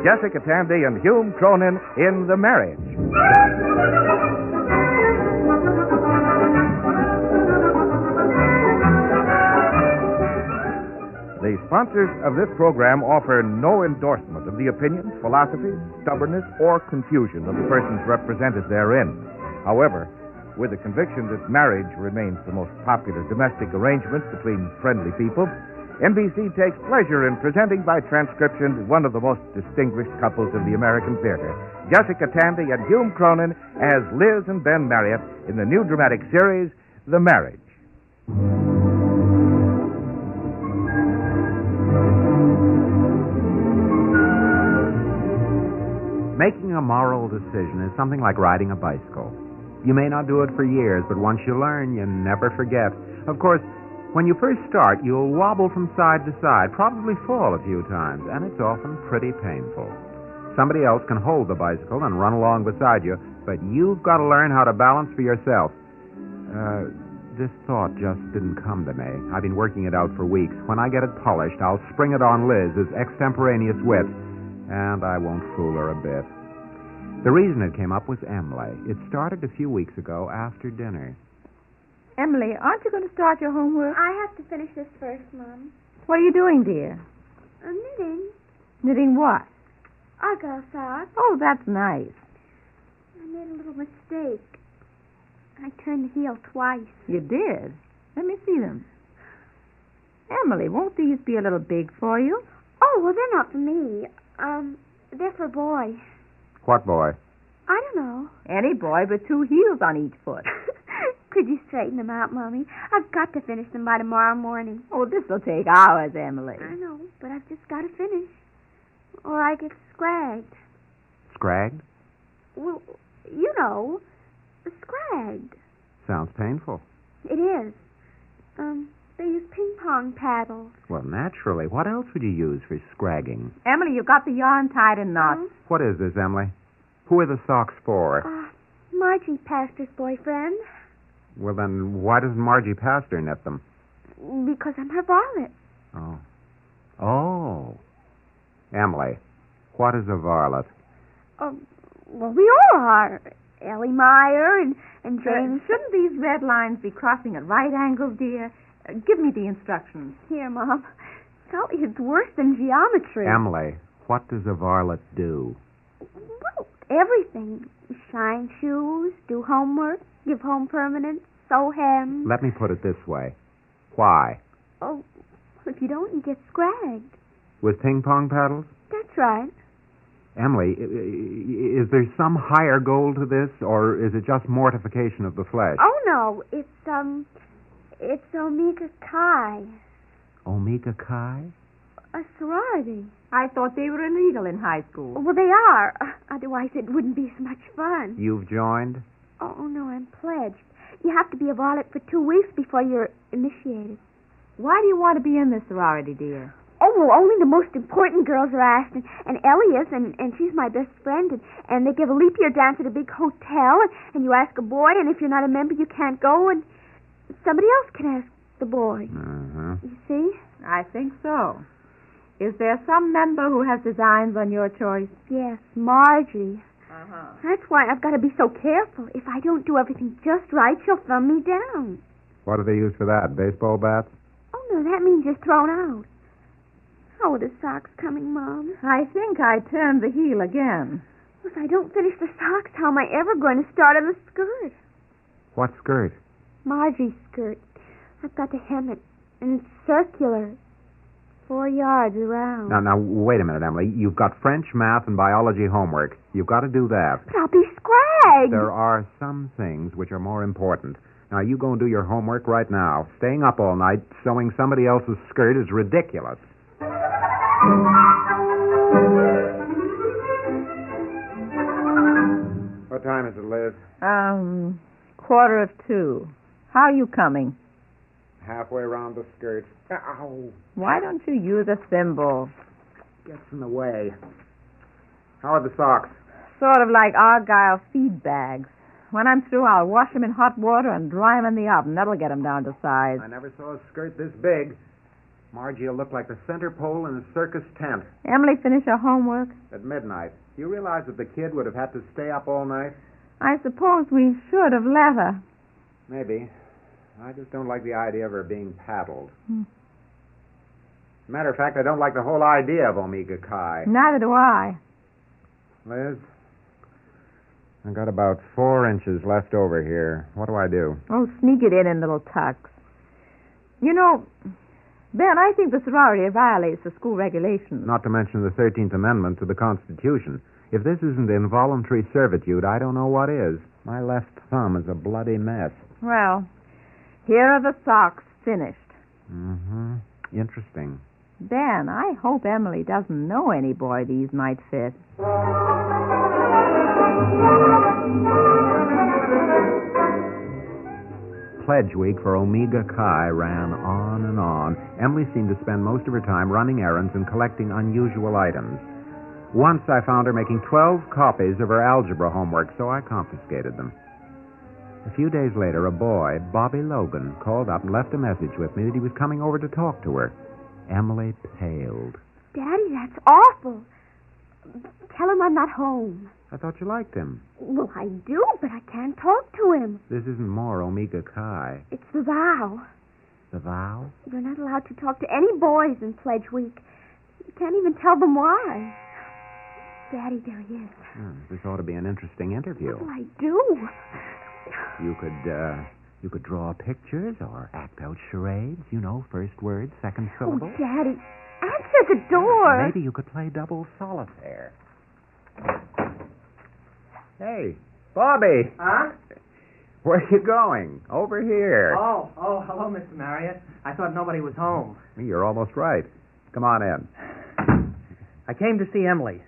Jessica Tandy and Hume Cronyn in The Marriage. The sponsors of this program offer no endorsement of the opinions, philosophies, stubbornness, or confusion of the persons represented therein. However, with the conviction that marriage remains the most popular domestic arrangement between friendly people, NBC takes pleasure in presenting by transcription one of the most distinguished couples of the American theater, Jessica Tandy and Hume Cronyn as Liz and Ben Marriott in the new dramatic series, The Marriage. Making a moral decision is something like riding a bicycle. You may not do it for years, but once you learn, you never forget. Of course, when you first start, you'll wobble from side to side, probably fall a few times, and it's often pretty painful. Somebody else can hold the bicycle and run along beside you, but you've got to learn how to balance for yourself. This thought just didn't come to me. I've been working it out for weeks. When I get it polished, I'll spring it on Liz as extemporaneous wit, and I won't fool her a bit. The reason it came up was Emily. It started a few weeks ago after dinner. Emily, aren't you going to start your homework? I have to finish this first, Mom. What are you doing, dear? I'm knitting. Knitting what? Argyle socks. Oh, that's nice. I made a little mistake. I turned the heel twice. You did? Let me see them. Emily, won't these be a little big for you? Oh, well, they're not for me. They're for a boy. What boy? I don't know. Any boy, but 2 heels on each foot. Could you straighten them out, Mommy? I've got to finish them by tomorrow morning. Oh, this'll take hours, Emily. I know, but I've just got to finish. Or I get scragged. Scragged? Well, you know, scragged. Sounds painful. It is. They use ping-pong paddles. Well, naturally. What else would you use for scragging? Emily, you've got the yarn tied in knots. What is this, Emily? Who are the socks for? Margie Pastor's boyfriend. Well, then, why doesn't Margie Pastor knit them? Because I'm her varlet. Oh. Oh. Emily, what is a varlet? Well, we all are. Ellie Meyer and James. Shouldn't these red lines be crossing at right angles, dear? Give me the instructions. Here, Mom. Golly, it's worse than geometry. Emily, what does a varlet do? Well, everything. Shine shoes, do homework, give home permanence, sew hems. Let me put it this way. Why? Oh, if you don't, you get scragged. With ping-pong paddles? That's right. Emily, is there some higher goal to this, or is it just mortification of the flesh? Oh, no. It's Omega Chi. Omega Chi? A sorority. I thought they were illegal in high school. Well, they are. Otherwise, it wouldn't be so much fun. You've joined? Oh, no, I'm pledged. You have to be a varlet for 2 weeks before you're initiated. Why do you want to be in this sorority, dear? Oh, well, only the most important girls are asked, and Ellie is, and she's my best friend, and they give a leap year dance at a big hotel, and you ask a boy, and if you're not a member, you can't go, and somebody else can ask the boy. Uh-huh. You see? I think so. Is there some member who has designs on your choice? Yes, Margie. Uh-huh. That's why I've got to be so careful. If I don't do everything just right, she'll thumb me down. What do they use for that? Baseball bats? Oh, no, that means you're thrown out. How are the socks coming, Mom? I think I turned the heel again. If I don't finish the socks, how am I ever going to start on the skirt? What skirt? Margie's skirt. I've got to hem it, and it's circular. 4 yards around. Now, wait a minute, Emily. You've got French, math, and biology homework. You've got to do that. But I'll be scragged. There are some things which are more important. Now, you go and do your homework right now. Staying up all night sewing somebody else's skirt is ridiculous. What time is it, Liz? 2:45. How are you coming? Halfway around the skirt. Ow. Why don't you use a thimble? Gets in the way. How are the socks? Sort of like Argyle feed bags. When I'm through, I'll wash them in hot water and dry them in the oven. That'll get them down to size. I never saw a skirt this big. Margie will look like the center pole in a circus tent. Emily finished her homework? At midnight. Do you realize that the kid would have had to stay up all night? I suppose we should have let her. Maybe. I just don't like the idea of her being paddled. Matter of fact, I don't like the whole idea of Omega Chi. Neither do I. Liz, I got about 4 inches left over here. What do I do? Oh, sneak it in little tucks. You know, Ben, I think the sorority violates the school regulations. Not to mention the 13th Amendment to the Constitution. If this isn't involuntary servitude, I don't know what is. My left thumb is a bloody mess. Well, here are the socks finished. Mm-hmm. Interesting. Ben, I hope Emily doesn't know any boy these might fit. Pledge week for Omega Chi ran on and on. Emily seemed to spend most of her time running errands and collecting unusual items. Once I found her making 12 copies of her algebra homework, so I confiscated them. A few days later, a boy, Bobby Logan, called up and left a message with me that he was coming over to talk to her. Emily paled. Daddy, that's awful. Tell him I'm not home. I thought you liked him. Well, I do, but I can't talk to him. This isn't more Omega Chi. It's the vow. The vow? You're not allowed to talk to any boys in Pledge Week. You can't even tell them why. Daddy, there he is. This ought to be an interesting interview. What will I do? You could draw pictures or act out charades. You know, first word, second syllable. Oh, Daddy, answer the door. Maybe you could play double solitaire. Hey, Bobby. Huh? Where are you going? Over here. Oh, hello, Mr. Marriott. I thought nobody was home. You're almost right. Come on in. I came to see Emily.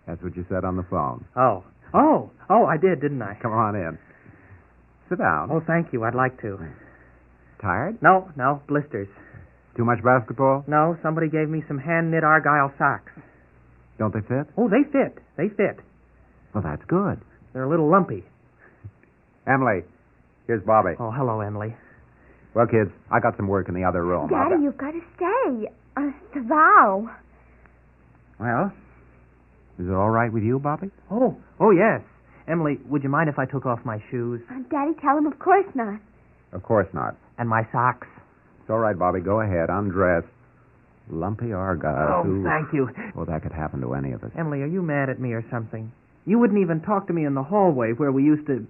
That's what you said on the phone. Oh, I did, didn't I? Come on in. Sit down. Oh, thank you. I'd like to. Tired? No, blisters. Too much basketball? No, somebody gave me some hand-knit Argyle socks. Don't they fit? Oh, they fit. Well, that's good. They're a little lumpy. Emily, here's Bobby. Oh, hello, Emily. Well, kids, I got some work in the other room. Daddy, you've got to stay. It's the vow. Well, is it all right with you, Bobby? Oh, yes. Emily, would you mind if I took off my shoes? Daddy, tell him of course not. Of course not. And my socks? It's all right, Bobby. Go ahead. Undress. Lumpy Argyle. Oh, thank you. Well, that could happen to any of us. Emily, are you mad at me or something? You wouldn't even talk to me in the hallway where we used to...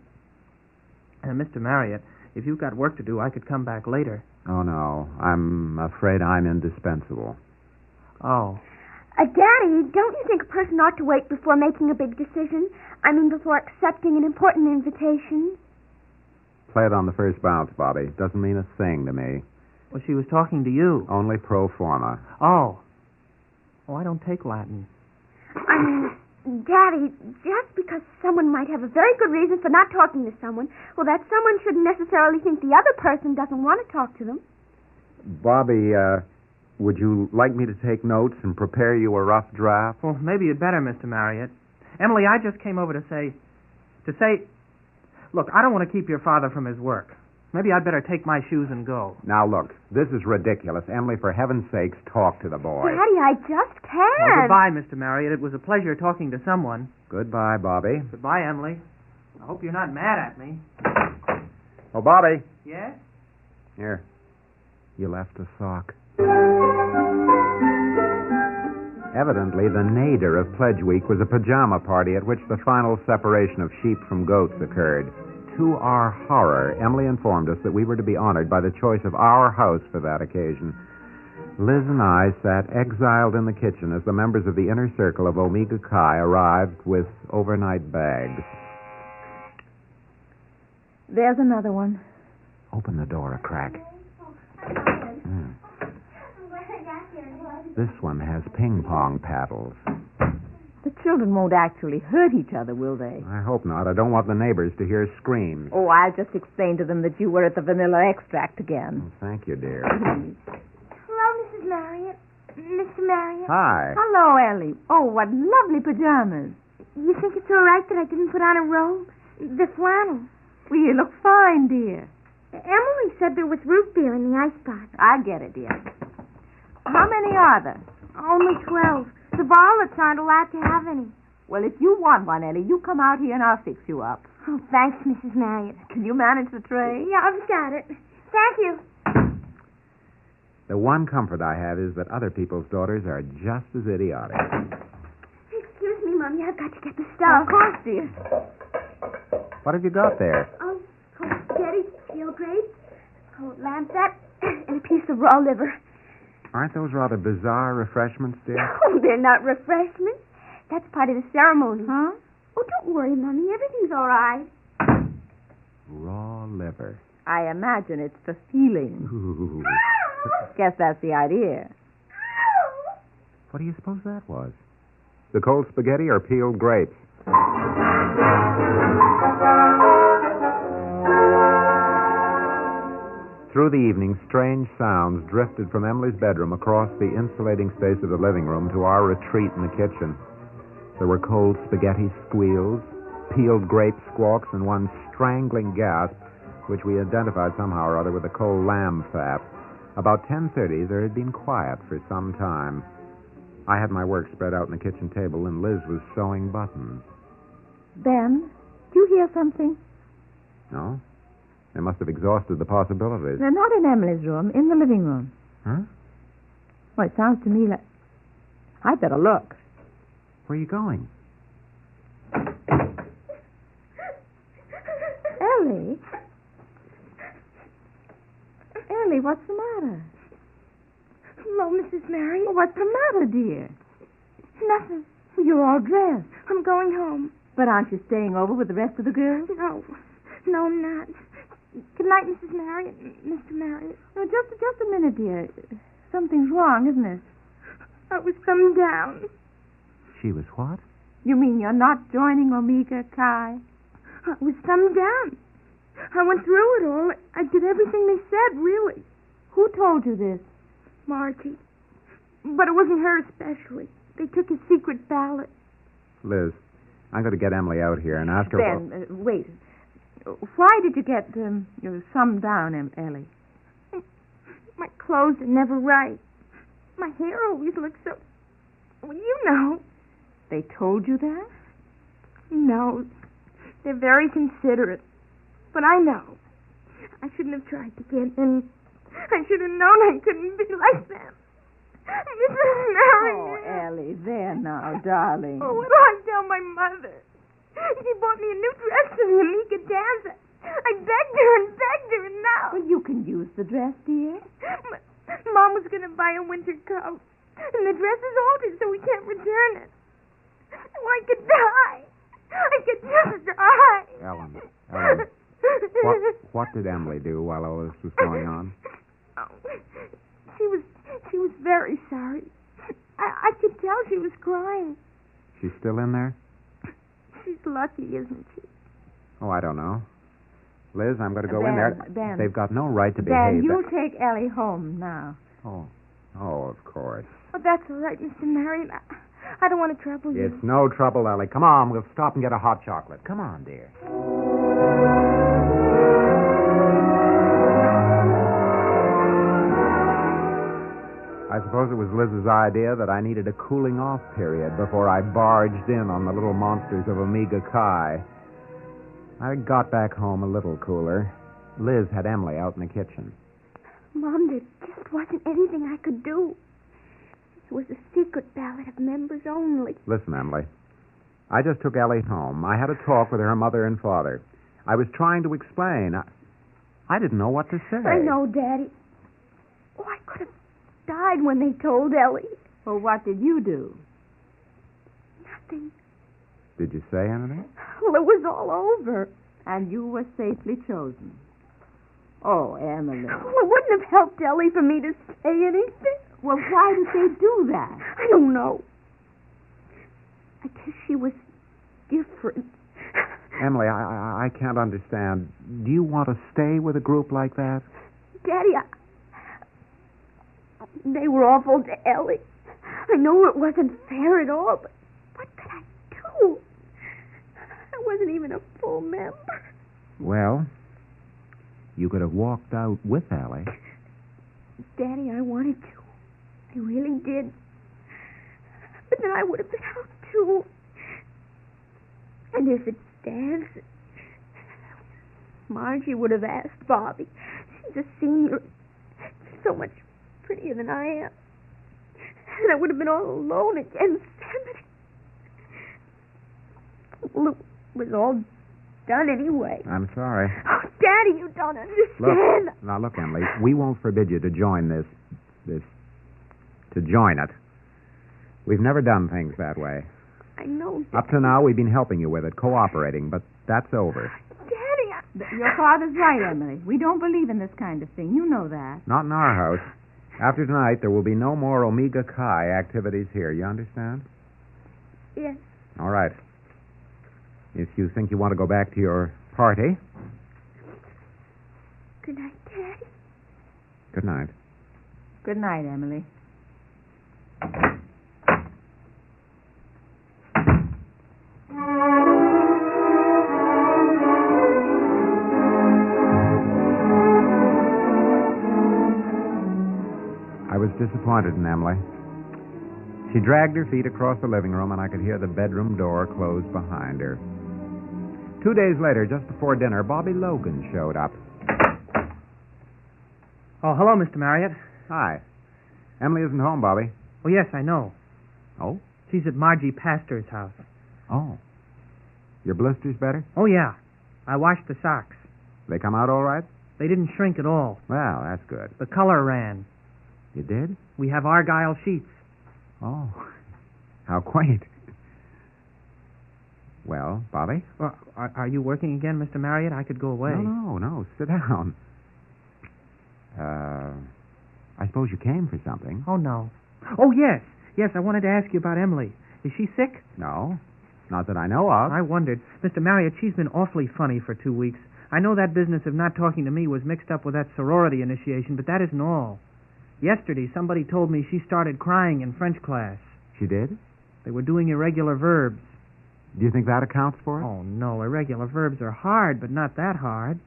Mr. Marriott, if you've got work to do, I could come back later. Oh, no. I'm afraid I'm indispensable. Oh. Daddy, don't you think a person ought to wait before making a big decision? I mean, before accepting an important invitation? Play it on the first bounce, Bobby. Doesn't mean a thing to me. Well, she was talking to you. Only pro forma. Oh, I don't take Latin. I mean, Daddy, just because someone might have a very good reason for not talking to someone, well, that someone shouldn't necessarily think the other person doesn't want to talk to them. Bobby, would you like me to take notes and prepare you a rough draft? Well, maybe you'd better, Mr. Marriott. Emily, I just came over to say, look, I don't want to keep your father from his work. Maybe I'd better take my shoes and go. Now, look, this is ridiculous. Emily, for heaven's sakes, talk to the boy. Daddy, I just can't. Well, goodbye, Mr. Marriott. It was a pleasure talking to someone. Goodbye, Bobby. Goodbye, Emily. I hope you're not mad at me. Oh, Bobby. Yes? Here. You left a sock. Evidently, the nadir of Pledge Week was a pajama party at which the final separation of sheep from goats occurred. To our horror, Emily informed us that we were to be honored by the choice of our house for that occasion. Liz and I sat exiled in the kitchen as the members of the inner circle of Omega Chi arrived with overnight bags. There's another one. Open the door a crack. This one has ping-pong paddles. The children won't actually hurt each other, will they? I hope not. I don't want the neighbors to hear screams. Oh, I'll just explain to them that you were at the vanilla extract again. Oh, thank you, dear. Hello, Mrs. Marriott. Mr. Marriott. Hi. Hello, Ellie. Oh, what lovely pajamas. You think it's all right that I didn't put on a robe? The flannel. Well, you look fine, dear. Emily said there was root beer in the icebox. I get it, dear. How many are there? Only 12. The varlets aren't allowed to have any. Well, if you want one, Ellie, you come out here and I'll fix you up. Oh, thanks, Mrs. Marriott. Can you manage the tray? Yeah, I've got it. Thank you. The one comfort I have is that other people's daughters are just as idiotic. Excuse me, Mommy. I've got to get the stuff. Of course, dear. What have you got there? Oh, cold spaghetti, peeled grapes, cold lamb fat, and a piece of raw liver. Aren't those rather bizarre refreshments, dear? Oh, they're not refreshments. That's part of the ceremony. Huh? Oh, don't worry, Mommy. Everything's all right. Raw liver. I imagine it's the feeling. Ooh. Guess that's the idea. What do you suppose that was? The cold spaghetti or peeled grapes? Through the evening, strange sounds drifted from Emily's bedroom across the insulating space of the living room to our retreat in the kitchen. There were cold spaghetti squeals, peeled grape squawks, and one strangling gasp, which we identified somehow or other with the cold lamb fat. About 10:30, there had been quiet for some time. I had my work spread out on the kitchen table, and Liz was sewing buttons. Ben, do you hear something? No? They must have exhausted the possibilities. They're not in Emily's room, in the living room. Huh? Well, it sounds to me like... I'd better look. Where are you going? Ellie? Ellie, what's the matter? Hello, Mrs. Marriott. Oh, what's the matter, dear? Nothing. You're all dressed. I'm going home. But aren't you staying over with the rest of the girls? No, I'm not. Good night, Mrs. Marriott. Mr. Marriott. No, just a minute, dear. Something's wrong, isn't it? I was thumbed down. She was what? You mean you're not joining Omega Chi? I was thumbed down. I went through it all. I did everything they said, really. Who told you this? Margie. But it wasn't her especially. They took a secret ballot. Liz, I'm going to get Emily out here and ask her... Ben, wait. Why did you get your thumb down, Ellie? My clothes are never right. My hair always looks so... Well, you know. They told you that? No. They're very considerate. But I know. I shouldn't have tried to get in. I should have known I couldn't be like them. Mrs. Marriott. Oh, Ellie, there now, darling. Oh, what do I tell my mother? She bought me a new dress for the Amiga dance. I begged her, and now... Well, you can use the dress, dear. Mom was going to buy a winter coat, and the dress is altered, so we can't return it. Oh, I could die. I could just die. Ellen. What did Emily do while all this was going on? Oh, she was very sorry. I could tell she was crying. She's still in there? She's lucky, isn't she? Oh, I don't know. Liz, I'm going to go in Ben, there. Ben. They've got no right to Ben, behave. you take Ellie home now. Oh, of course. Oh, that's all right, Mr. Marriott. I don't want to trouble you. It's no trouble, Ellie. Come on, we'll stop and get a hot chocolate. Come on, dear. I suppose it was Liz's idea that I needed a cooling off period before I barged in on the little monsters of Omega Chi. I got back home a little cooler. Liz had Emily out in the kitchen. Mom, there just wasn't anything I could do. It was a secret ballot of members only. Listen, Emily. I just took Ellie home. I had a talk with her mother and father. I was trying to explain. I didn't know what to say. I know, Daddy. Oh, I could have died when they told Ellie. Well, what did you do? Nothing. Did you say anything? Well, it was all over. And you were safely chosen. Oh, Emily. Well, it wouldn't have helped Ellie for me to say anything. Well, why did they do that? I don't know. I guess she was different. Emily, I can't understand. Do you want to stay with a group like that? Daddy, they were awful to Ellie. I know it wasn't fair at all, but what could I do? I wasn't even a full member. Well, you could have walked out with Ellie. Daddy, I wanted to. I really did. But then I would have been out, too. And if it dance, Margie would have asked Bobby. She's a senior. She's so much prettier than I am. And I would have been all alone against them. Well, it was all done anyway. I'm sorry. Oh, Daddy, you don't understand. Look, Emily, we won't forbid you to join to join it. We've never done things that way. I know, Daddy. Up to now, we've been helping you with it, cooperating, but that's over. Daddy, Your father's right, Emily. We don't believe in this kind of thing. You know that. Not in our house. After tonight, there will be no more Omega Chi activities here. You understand? Yes. All right. If you think you want to go back to your party. Good night, Daddy. Good night. Good night, Emily. I was disappointed in Emily. She dragged her feet across the living room, and I could hear the bedroom door close behind her. 2 days later, just before dinner, Bobby Logan showed up. Oh, hello, Mr. Marriott. Hi. Emily isn't home, Bobby. Oh, yes, I know. Oh? She's at Margie Pastor's house. Oh. Your blisters better? Oh, yeah. I washed the socks. They come out all right? They didn't shrink at all. Well, that's good. The color ran. You did? We have argyle sheets. Oh. How quaint. Well, Bobby? Well, are you working again, Mr. Marriott? I could go away. No. Sit down. I suppose you came for something. Oh, no. Oh, yes. Yes, I wanted to ask you about Emily. Is she sick? No. Not that I know of. I wondered. Mr. Marriott, she's been awfully funny for 2 weeks. I know that business of not talking to me was mixed up with that sorority initiation, but that isn't all. Yesterday, somebody told me she started crying in French class. She did? They were doing irregular verbs. Do you think that accounts for it? Oh, no. Irregular verbs are hard, but not that hard.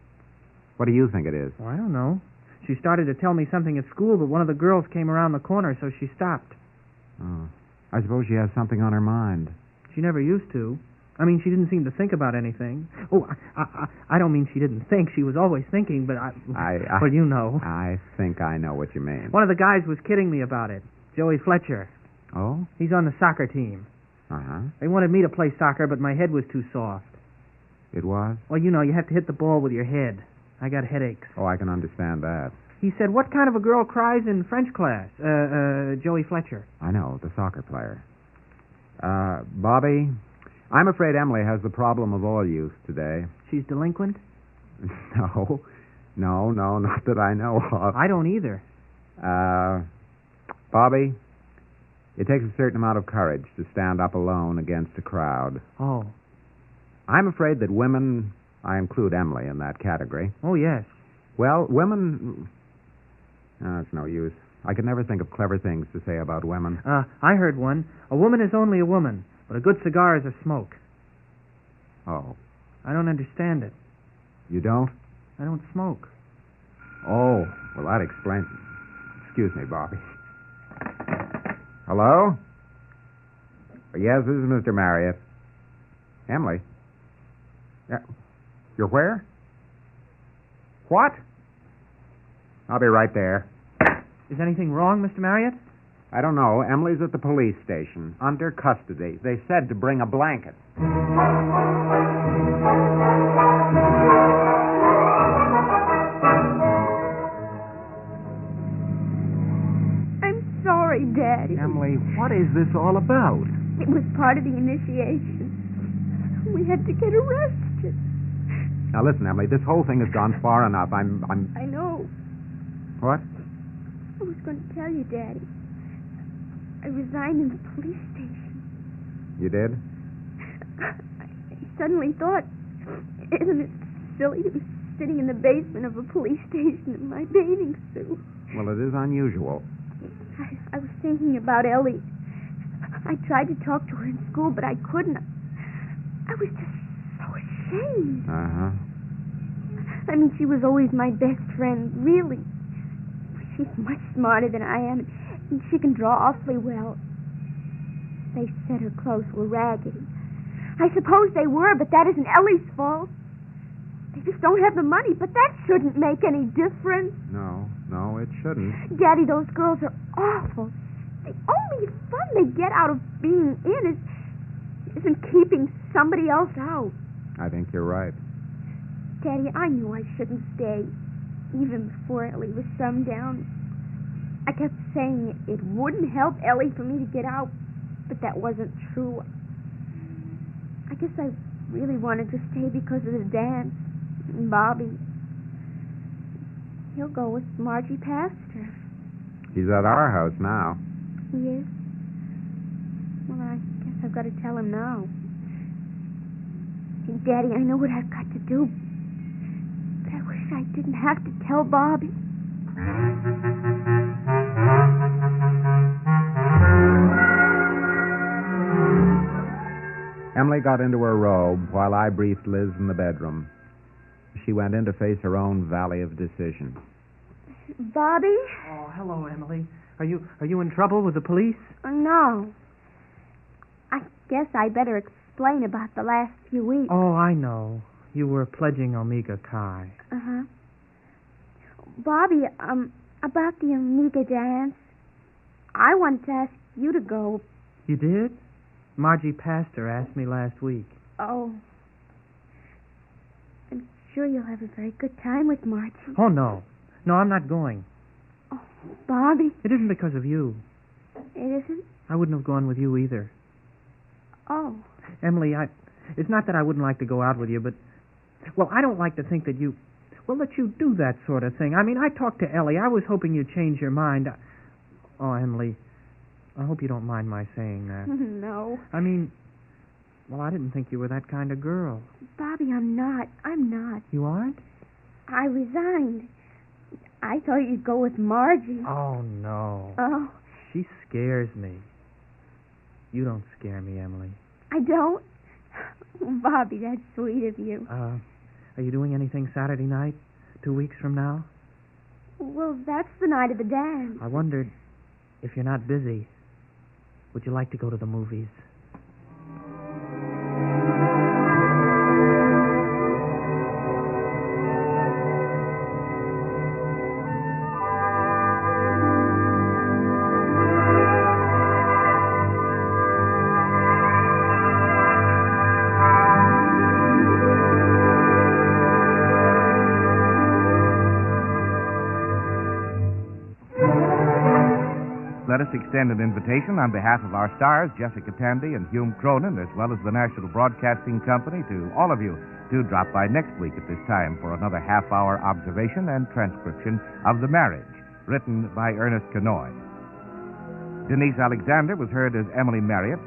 What do you think it is? Oh, I don't know. She started to tell me something at school, but one of the girls came around the corner, so she stopped. Oh. I suppose she has something on her mind. She never used to. I mean, she didn't seem to think about anything. Oh, I don't mean she didn't think. She was always thinking, but well, you know. I think I know what you mean. One of the guys was kidding me about it. Joey Fletcher. Oh? He's on the soccer team. Uh-huh. They wanted me to play soccer, but my head was too soft. It was? Well, you know, you have to hit the ball with your head. I got headaches. Oh, I can understand that. He said, what kind of a girl cries in French class? Joey Fletcher. I know, the soccer player. Bobby, I'm afraid Emily has the problem of all youth today. She's delinquent? No, not that I know of. I don't either. Bobby, it takes a certain amount of courage to stand up alone against a crowd. Oh. I'm afraid that women, I include Emily in that category. Oh, yes. Well, women... it's no use. I could never think of clever things to say about women. I heard one. A woman is only a woman, but a good cigar is a smoke. Oh. I don't understand it. You don't? I don't smoke. Oh, well, that explains... Excuse me, Bobby. Hello? Yes, this is Mr. Marriott. Emily? Yeah. You're where? What? I'll be right there. Is anything wrong, Mr. Marriott? I don't know. Emily's at the police station, under custody. They said to bring a blanket. I'm sorry, Daddy. Emily, what is this all about? It was part of the initiation. We had to get arrested. Now listen, Emily, this whole thing has gone far enough. I know. What? I was going to tell you, Daddy. I resigned in the police station. You did? I suddenly thought, isn't it silly to be sitting in the basement of a police station in my bathing suit? Well, it is unusual. I was thinking about Ellie. I tried to talk to her in school, but I couldn't. I was just so ashamed. Uh-huh. I mean, she was always my best friend, really. She's much smarter than I am, And she can draw awfully well. They said her clothes were raggedy. I suppose they were, but that isn't Ellie's fault. They just don't have the money, but that shouldn't make any difference. No, it shouldn't. Daddy, those girls are awful. The only fun they get out of being in isn't keeping somebody else out. I think you're right. Daddy, I knew I shouldn't stay, even before Ellie was summed down. I kept saying it wouldn't help Ellie for me to get out, but that wasn't true. I guess I really wanted to stay because of the dance. And Bobby, he'll go with Margie Pastor. He's at our house now. He is? Well, I guess I've got to tell him now. Daddy, I know what I've got to do, but I wish I didn't have to tell Bobby. Emily got into her robe while I briefed Liz in the bedroom. She went in to face her own valley of decision. Bobby? Oh, hello, Emily. Are you in trouble with the police? No. I guess I better explain about the last few weeks. Oh, I know. You were pledging Omega Chi. Uh-huh. Bobby, about the Omega dance, I wanted to ask you to go. You did? Margie Pastor asked me last week. Oh. I'm sure you'll have a very good time with Margie. Oh, no. No, I'm not going. Oh, Bobby. It isn't because of you. It isn't? I wouldn't have gone with you either. Oh. Emily, it's not that I wouldn't like to go out with you, but, well, I don't like to think that you do that sort of thing. I mean, I talked to Ellie. I was hoping you'd change your mind. Oh, Emily, I hope you don't mind my saying that. No. I mean, well, I didn't think you were that kind of girl. Bobby, I'm not. You aren't? I resigned. I thought you'd go with Margie. Oh, no. Oh. She scares me. You don't scare me, Emily. I don't? Bobby, that's sweet of you. Are you doing anything Saturday night, 2 weeks from now? Well, that's the night of the dance. I wondered if you're not busy. Would you like to go to the movies? Let us extend an invitation on behalf of our stars, Jessica Tandy and Hume Cronyn, as well as the National Broadcasting Company, to all of you to drop by next week at this time for another half-hour observation and transcription of The Marriage, written by Ernest Kinoy. Denise Alexander was heard as Emily Marriott,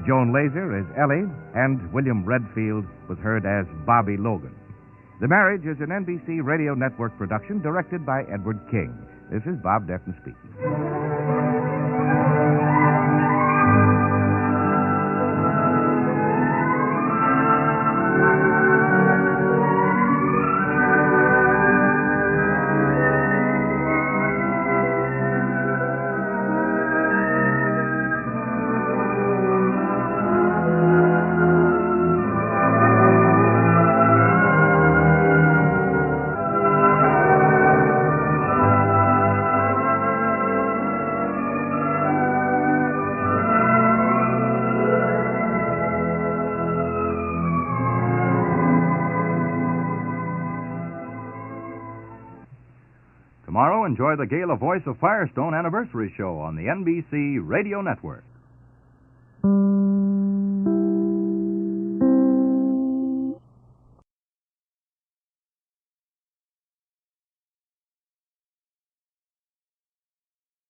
Joan Laser as Ellie, and William Redfield was heard as Bobby Logan. The Marriage is an NBC Radio Network production directed by Edward King. This is Bob Defton speaking. Tomorrow, enjoy the Gala Voice of Firestone anniversary show on the NBC Radio Network.